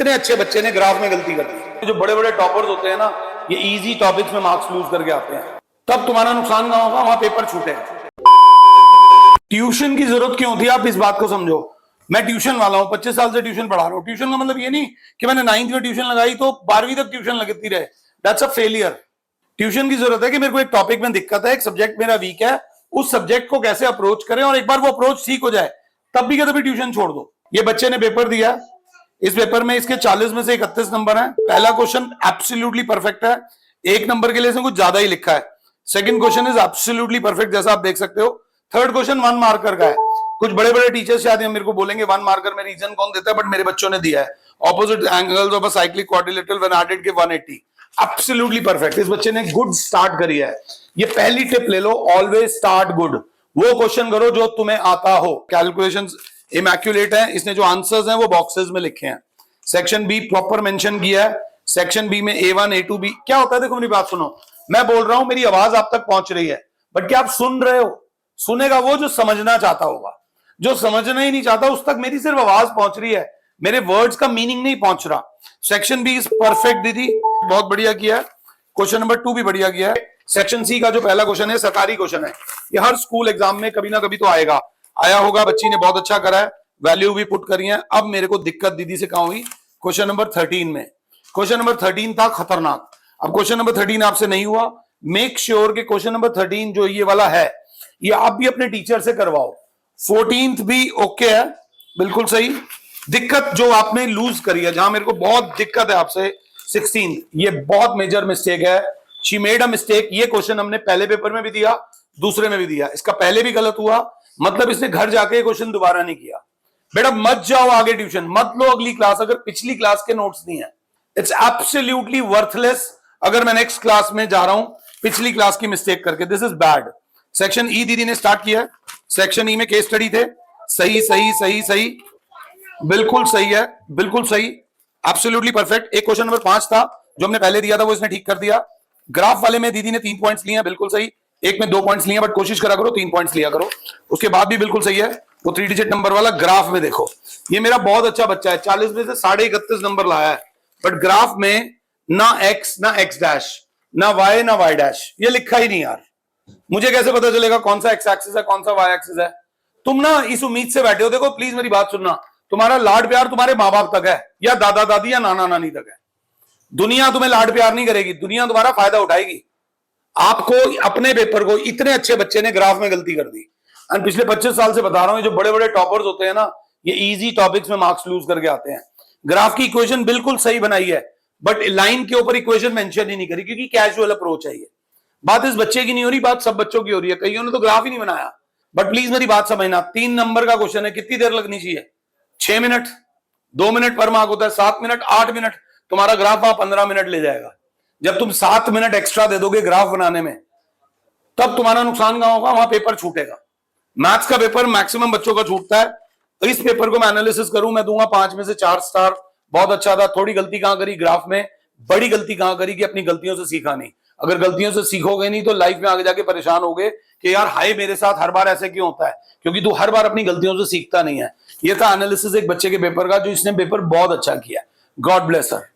इतने अच्छे बच्चे ने ग्राफ में गलती कर दी। जो बड़े बड़े टॉपर्स होते हैं ना, ये इजी टॉपिक्स में मार्क्स लूज करके आते हैं, तब तुम्हारा नुकसान ना होगा, वहां पेपर छूटे। ट्यूशन की जरूरत क्यों थी, आप इस बात को समझो। मैं ट्यूशन वाला हूं, 25 साल से ट्यूशन पढ़ा रहा हूं। ट्यूशन का मतलब ये नहीं कि मैंने 9th में ट्यूशन लगाई तो 12वीं तक ट्यूशन लगती रहे। That's a failure. ट्यूशन की जरूरत है कि मेरे को एक टॉपिक में दिक्कत है, एक सब्जेक्ट मेरा वीक है, उस सब्जेक्ट को कैसे अप्रोच करें, और एक बार वो अप्रोच ठीक हो जाए तब भी कभी ट्यूशन छोड़ दो। ये बच्चे ने पेपर दिया, इस पेपर में इसके 40 में से 31 नंबर है। पहला क्वेश्चन एब्सोल्युटली परफेक्ट है, 1 नंबर के लिए इसने कुछ ज्यादा ही लिखा है। Second question is absolutely perfect, जैसा आप देख सकते हो। थर्ड क्वेश्चन 1 मार्कर का है। कुछ बड़े बड़े टीचर्स शायद मेरे को बोलेंगे 1 मार्कर में रीजन कौन देता है, बट मेरे बच्चों ने दिया है। Opposite angles of a cyclic quadrilateral when added give 180। Absolutely perfect. इस बच्चे ने गुड स्टार्ट करी है। ये पहली टिप ले लो, ऑलवेज स्टार्ट गुड। वो क्वेश्चन करो जो तुम्हें आता हो। कैलकुलेशंस इमैक्युलेट है, इसने जो आंसर्स हैं वो बॉक्सेस में लिखे हैं। सेक्शन बी प्रॉपर मेंशन किया है। सेक्शन बी में A1 A2 B क्या होता है, देखो मेरी बात सुनो। मैं बोल रहा हूं, मेरी आवाज आप तक पहुंच रही है, बट क्या आप सुन रहे हो? सुनेगा वो जो समझना चाहता होगा, जो समझना ही नहीं चाहता उस तक मेरी सिर्फ आवाज पहुंच रही है, मेरे वर्ड्स का मीनिंग नहीं पहुंच रहा। सेक्शन बी इज परफेक्ट दीदी, बहुत बढ़िया किया है। क्वेश्चन नंबर 2 भी बढ़िया किया है। सेक्शन सी का जो पहला क्वेश्चन है सरकारी क्वेश्चन है, ये हर स्कूल एग्जाम में कभी ना कभी तो आएगा, आया होगा। बच्ची ने बहुत अच्छा करा है, वैल्यू भी पुट करी है। अब मेरे को दिक्कत दीदी से कहां हुई, क्वेश्चन नंबर 13 में। क्वेश्चन नंबर 13 था खतरनाक। अब क्वेश्चन नंबर 13 आपसे नहीं हुआ, मेक श्योर कि क्वेश्चन नंबर 13 जो ये वाला है, ये आप भी अपने टीचर से करवाओ। 14th भी ओके है, बिल्कुल सही। दिक्कत जो आपने लूज करी है, जहां मेरे को बहुत दिक्कत है आपसे, 16 ये बहुत मेजर मिस्टेक है। She made a mistake. ये क्वेश्चन हमने पहले पेपर में भी दिया, दूसरे में भी दिया। इसका पहले भी गलत हुआ, मतलब इसने घर जाके क्वेश्चन दोबारा नहीं किया। बेटा मत जाओ आगे ट्यूशन, मत लो अगली क्लास अगर पिछली क्लास के नोट्स नहीं है। इट्स एब्सोल्युटली वर्थलेस अगर मैं नेक्स्ट क्लास में जा रहा हूं पिछली क्लास की मिस्टेक करके। This is bad. Section E दीदी ने स्टार्ट किया। सेक्शन ई में केस स्टडी थे, सही सही सही सही, बिल्कुल सही है, बिल्कुल सही, एब्सोल्युटली परफेक्ट। एक क्वेश्चन नंबर 5 था जो हमने पहले दिया था, वो इसने ठीक कर दिया। ग्राफ वाले में दीदी ने 3 पॉइंट्स लिए हैं, बिल्कुल सही। एक में 2 पॉइंट्स लिए, बट कोशिश करा करो 3 पॉइंट्स लिया करो। उसके बाद भी बिल्कुल सही है। वो 3 डिजिट नंबर वाला ग्राफ में देखो, ये मेरा बहुत अच्छा बच्चा है, 40 में से 31.5 नंबर लाया है, बट ग्राफ में ना एक्स ना एक्स डैश, ना वाई ना वाई डैश, ये लिखा ही नहीं यार। मुझे कैसे पता चलेगा कौन सा एक्स एक्सिस है कौन सा वाई एक्सिस है? तुम ना इस उम्मीद से बैठे हो, देखो प्लीज मेरी बात सुनना, तुम्हारा लाड प्यार तुम्हारे माँ बाप तक है, या दादा दादी या नाना नानी तक है। दुनिया तुम्हें लाड प्यार नहीं करेगी, दुनिया तुम्हारा फायदा उठाएगी। आपको अपने पेपर को, इतने अच्छे बच्चे ने ग्राफ में गलती कर दी। एंड पिछले 25 साल से बता रहा हूं, जो बड़े बड़े टॉपर्स होते हैं ना, ये इजी टॉपिक्स में मार्क्स लूज करके आते हैं। ग्राफ की इक्वेशन बिल्कुल सही बनाई है, बट लाइन के ऊपर इक्वेशन मेंशन ही नहीं करी, क्योंकि कैजुअल अप्रोच है। ये बात इस बच्चे की नहीं हो रही, बात सब बच्चों की हो रही है। कईयों ने तो ग्राफ ही नहीं बनाया। बट प्लीज मेरी बात समझना, 3 नंबर का क्वेश्चन है, कितनी देर लगनी चाहिए? 6 मिनट। 2 मिनट पर मार्क होता है, 7 मिनट 8 मिनट। तुम्हारा ग्राफ वहां 15 मिनट ले जाएगा। जब तुम 7 मिनट एक्स्ट्रा दे दोगे ग्राफ बनाने में, तब तुम्हारा नुकसान कहां होगा, वहां पेपर छूटेगा। मैथ्स का पेपर मैक्सिमम बच्चों का छूटता है। इस पेपर को मैं एनालिसिस करूं, मैं दूंगा 5 में से 4 स्टार, बहुत अच्छा था। थोड़ी गलती कहां करी ग्राफ में, बड़ी गलती कहां करी कि अपनी गलतियों से सीखा नहीं। अगर गलतियों से सीखोगे नहीं तो लाइफ में आगे जाके परेशान होगे कि यार हाय मेरे साथ हर बार ऐसे क्यों होता है, क्योंकि तू हर बार अपनी गलतियों से सीखता नहीं है। ये था एनालिसिस एक बच्चे के पेपर का, जो इसने पेपर बहुत अच्छा किया। God bless sir.